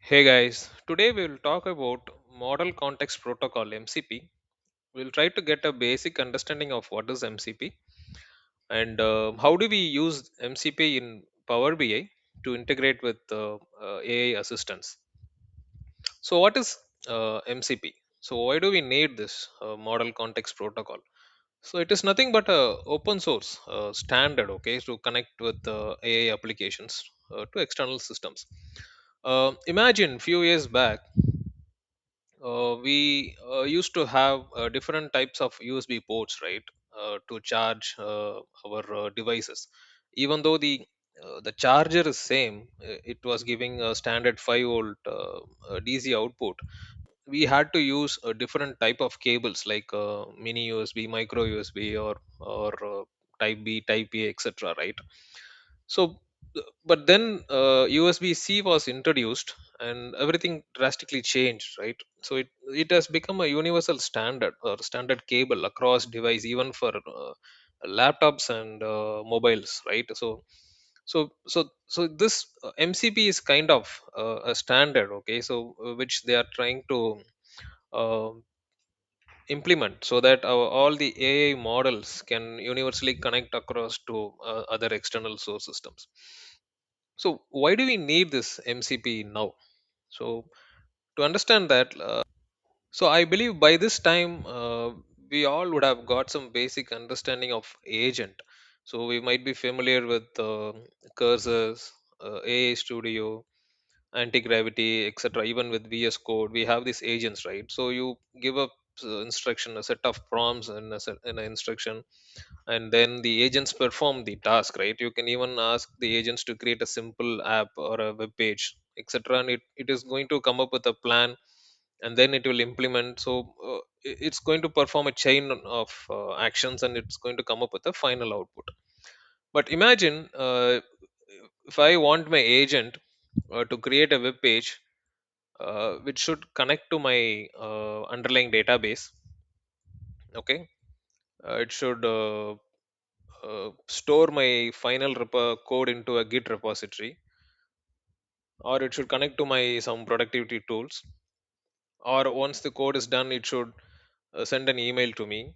Hey guys, today we will talk about Model Context Protocol MCP. We'll try to get a basic understanding of what is MCP and how do we use MCP in Power BI to integrate with AI assistants. So, what is MCP? So, why do we need this Model Context Protocol? So, it is nothing but a open source standard, okay, to connect with AI applications to external systems. Imagine few years back we used to have different types of USB ports, right, to charge our devices. Even though the charger is same, it was giving a standard 5-volt DC output. We had to use a different type of cables like mini USB, micro USB, or Type B, Type A, etc. Right? So, but then USB-C was introduced, and everything drastically changed, right? So it has become a universal standard or standard cable across device, even for laptops and mobiles, right? So this MCP is kind of a standard, okay? So which they are trying to uh, implement so that all the AI models can universally connect across to other external source systems. So why do we need this MCP now? So to understand that, so I believe by this time we all would have got some basic understanding of agent. So we might be familiar with cursors, AI Studio, anti-gravity, etc. Even with VS Code, we have these agents, right? So you give a instruction, a set of prompts in an instruction, and then the agents perform the task, right? You can even ask the agents to create a simple app or a web page, etc., and it is going to come up with a plan, and then it will implement. So it's going to perform a chain of actions, and it's going to come up with a final output. But imagine if I want my agent to create a web page which should connect to my underlying database. Okay, it should store my final code into a Git repository, or it should connect to my some productivity tools, or once the code is done, it should send an email to me,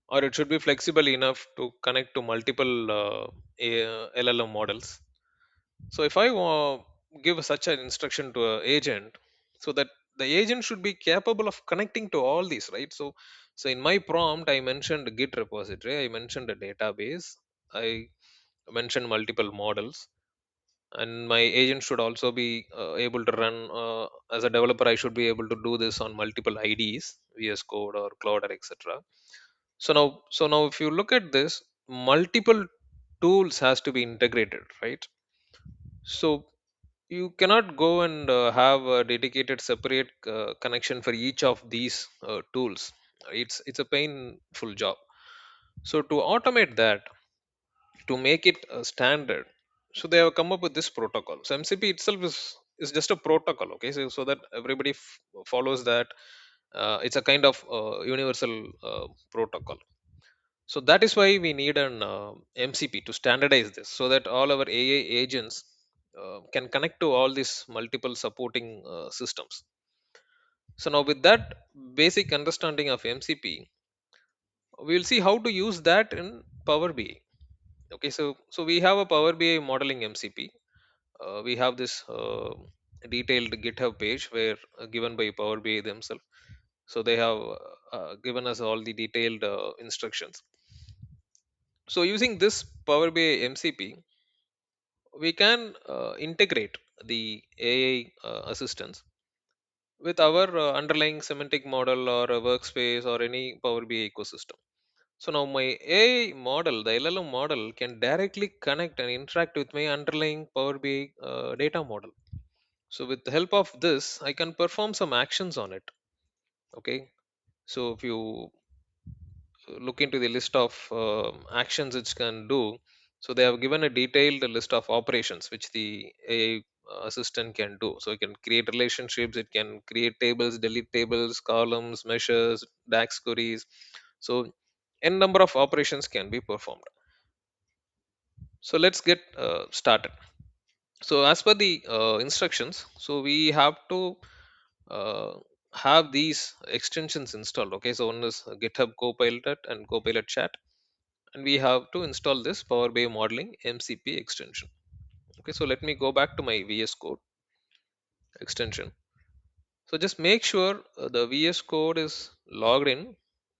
or it should be flexible enough to connect to multiple LLM models. So if I give such an instruction to an agent, so that the agent should be capable of connecting to all these, right? So in my prompt, I mentioned Git repository, I mentioned a database, I mentioned multiple models, and my agent should also be able to run as a developer. I should be able to do this on multiple IDs, VS Code or Cloud or etc. So now, if you look at this, multiple tools has to be integrated, right? So you cannot go and have a dedicated separate connection for each of these tools. It's a painful job. So to automate that, to make it a standard, so they have come up with this protocol. So MCP itself is just a protocol, okay? So that everybody follows that. It's a kind of universal protocol. So that is why we need an MCP to standardize this, so that all our AI agents can connect to all these multiple supporting systems. So now with that basic understanding of MCP, we will see how to use that in Power BI. Okay, so we have a Power BI modeling MCP. We have this detailed GitHub page where given by Power BI themselves. So they have given us all the detailed instructions. So using this Power BI MCP, we can integrate the AI assistance with our underlying semantic model or a workspace or any Power BI ecosystem. So now my AI model, the LLM model, can directly connect and interact with my underlying Power BI data model. So with the help of this, I can perform some actions on it. Okay. So if you look into the list of actions it can do, so they have given a detailed list of operations which the AI assistant can do. So it can create relationships, it can create tables, delete tables, columns, measures, DAX queries. So n number of operations can be performed. So let's get started. So as per the instructions, so we have to uh, have these extensions installed. Okay, so one is GitHub Copilot and Copilot Chat, and we have to install this Power BI Modeling MCP extension. Okay, so let me go back to my VS Code extension. So just make sure the VS Code is logged in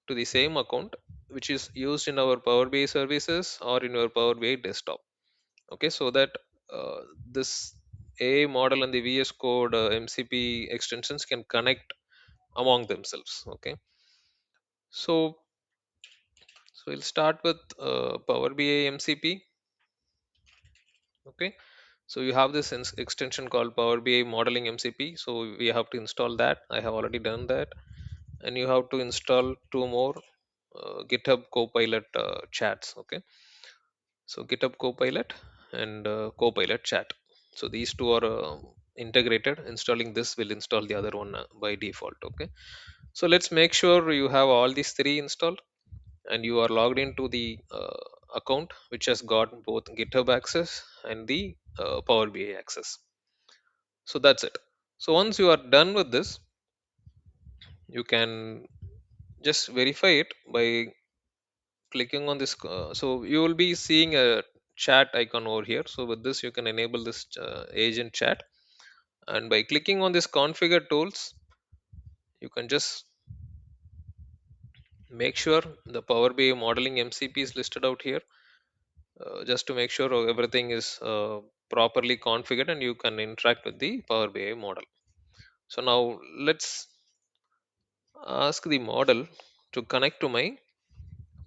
to the same account which is used in our Power BI services or in your Power BI desktop. Okay, so that this AI model and the VS Code MCP extensions can connect among themselves. Okay, so we'll start with Power BI MCP. Okay, so you have this extension called Power BI Modeling MCP. So we have to install that. I have already done that, and you have to install two more GitHub Copilot chats. Okay, so GitHub Copilot and Copilot Chat. So these two are integrated. Installing this will install the other one by default. Okay, so let's make sure you have all these three installed and you are logged into the account which has got both GitHub access and the Power BI access. So that's it. So once you are done with this, you can just verify it by clicking on this. So you will be seeing a chat icon over here. So with this, you can enable this agent chat, and by clicking on this configure tools, you can just make sure the Power BI modeling MCP is listed out here, just to make sure everything is properly configured and you can interact with the Power BI model. So now let's ask the model to connect to my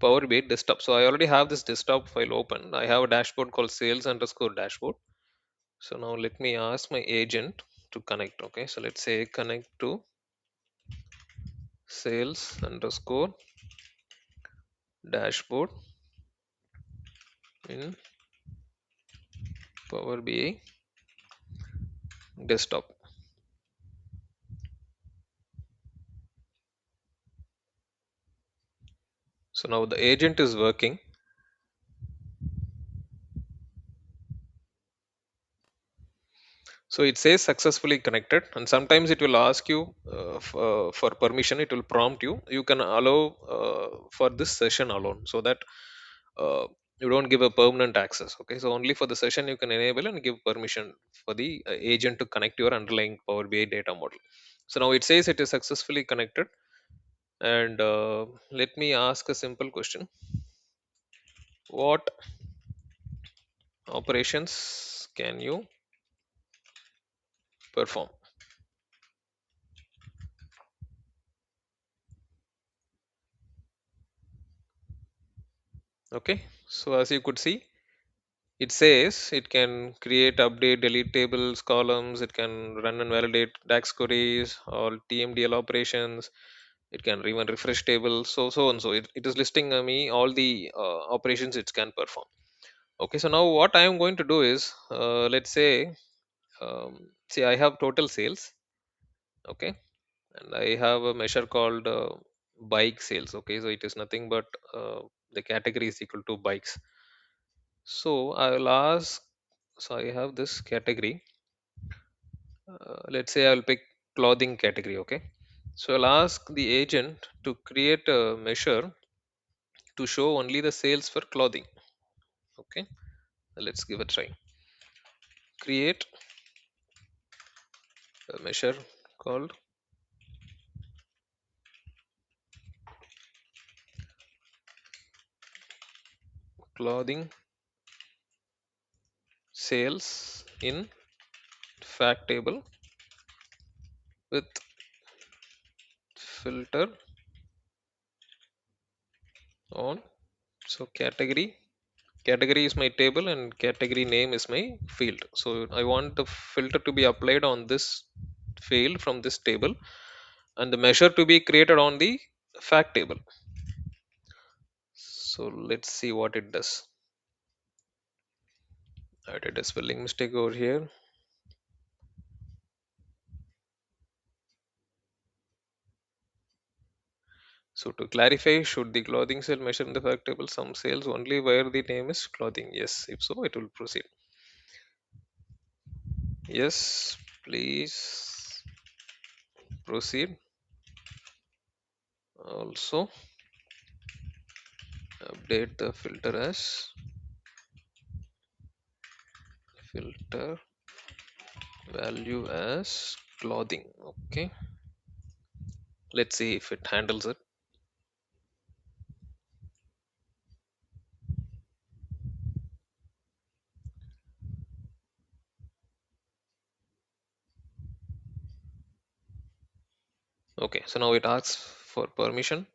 Power BI desktop. So I already have this desktop file open. I have a dashboard called sales underscore dashboard. So now let me ask my agent to connect. Okay, so let's say connect to sales underscore dashboard in Power BI desktop. So now the agent is working. So it says successfully connected, and sometimes it will ask you for permission. It will prompt you. You can allow for this session alone, so that uh, you don't give a permanent access. Okay, so only for the session you can enable and give permission for the agent to connect your underlying Power BI data model. So now it says it is successfully connected, and let me ask a simple question: what operations can you perform? Okay, so as you could see, it says it can create, update, delete tables, columns. It can run and validate DAX queries or TMDL operations. It can even refresh tables, so and so. It is listing me all the operations it can perform. Okay, so now what I am going to do is, let's say, see, I have total sales. Okay, and I have a measure called bike sales. Okay, so it is nothing but the category is equal to bikes. So I will ask. So I have this category. Let's say I'll pick clothing category. Okay, so I'll ask the agent to create a measure to show only the sales for clothing. Okay, let's give a try. Create a measure called clothing sales in fact table with filter on. So category is my table and category name is my field. So I want the filter to be applied on this field from this table, and the measure to be created on the fact table. So let's see what it does. I did a spelling mistake over here. So to clarify, should the clothing sale measure in the fact table some sales only where the name is clothing? Yes. If so, it will proceed. Yes, please proceed. Also, update the filter as filter value as clothing. Okay, let's see if it handles it. Okay, so now it asks for permission.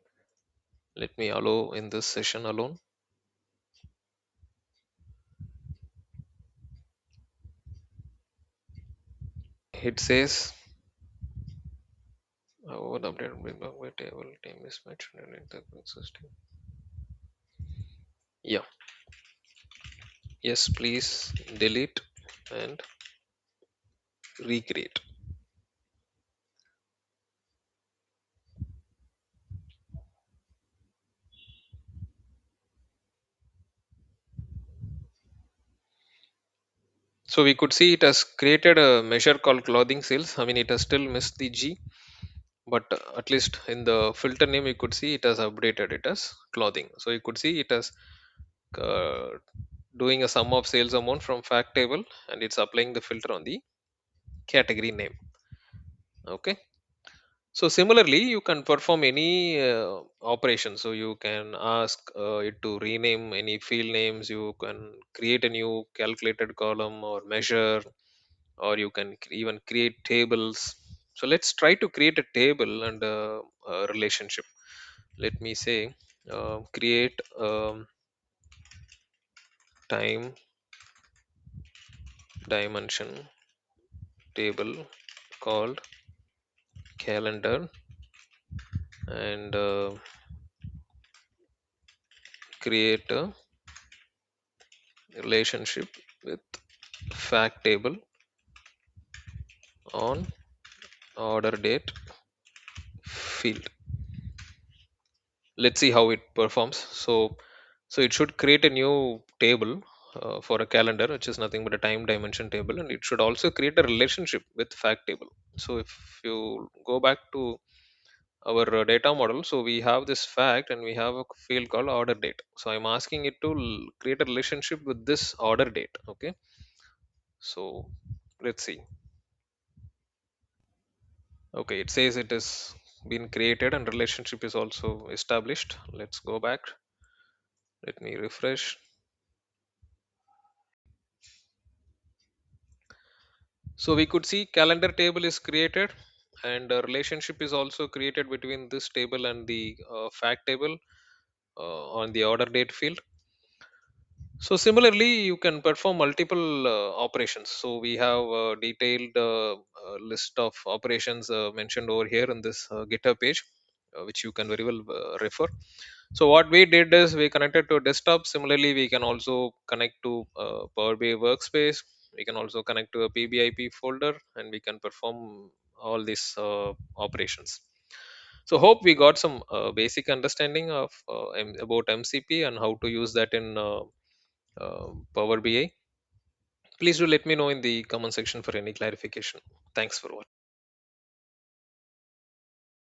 Let me allow in this session alone. It says what update bring back my table team is mentioned in the system. Yeah, yes, please delete and recreate. So we could see it has created a measure called clothing sales. I mean, it has still missed the G, but at least in the filter name, you could see it has updated it as clothing. So you could see it as uh, doing a sum of sales amount from fact table, and it's applying the filter on the category name. Okay. So similarly, you can perform any operation. So you can ask it to rename any field names. You can create a new calculated column or measure, or you can even create tables. So let's try to create a table and a relationship. Let me say create time dimension table called calendar, and create a relationship with fact table on order date field. Let's see how it performs. So it should create a new table for a calendar, which is nothing but a time dimension table, and it should also create a relationship with fact table. So if you go back to our data model, so we have this fact and we have a field called order date. So I'm asking it to create a relationship with this order date. Okay, so let's see. Okay, it says it has been created and relationship is also established. Let's go back. Let me refresh. So we could see calendar table is created, and a relationship is also created between this table and the fact table on the order date field. So similarly, you can perform multiple operations. So we have a detailed list of operations mentioned over here in this GitHub page, which you can very well refer. So what we did is we connected to a desktop. Similarly, we can also connect to Power BI Workspace. We can also connect to a PBIP folder, and we can perform all these operations. So hope we got some basic understanding of about MCP and how to use that in Power BI. Please do let me know in the comment section for any clarification. Thanks for watching.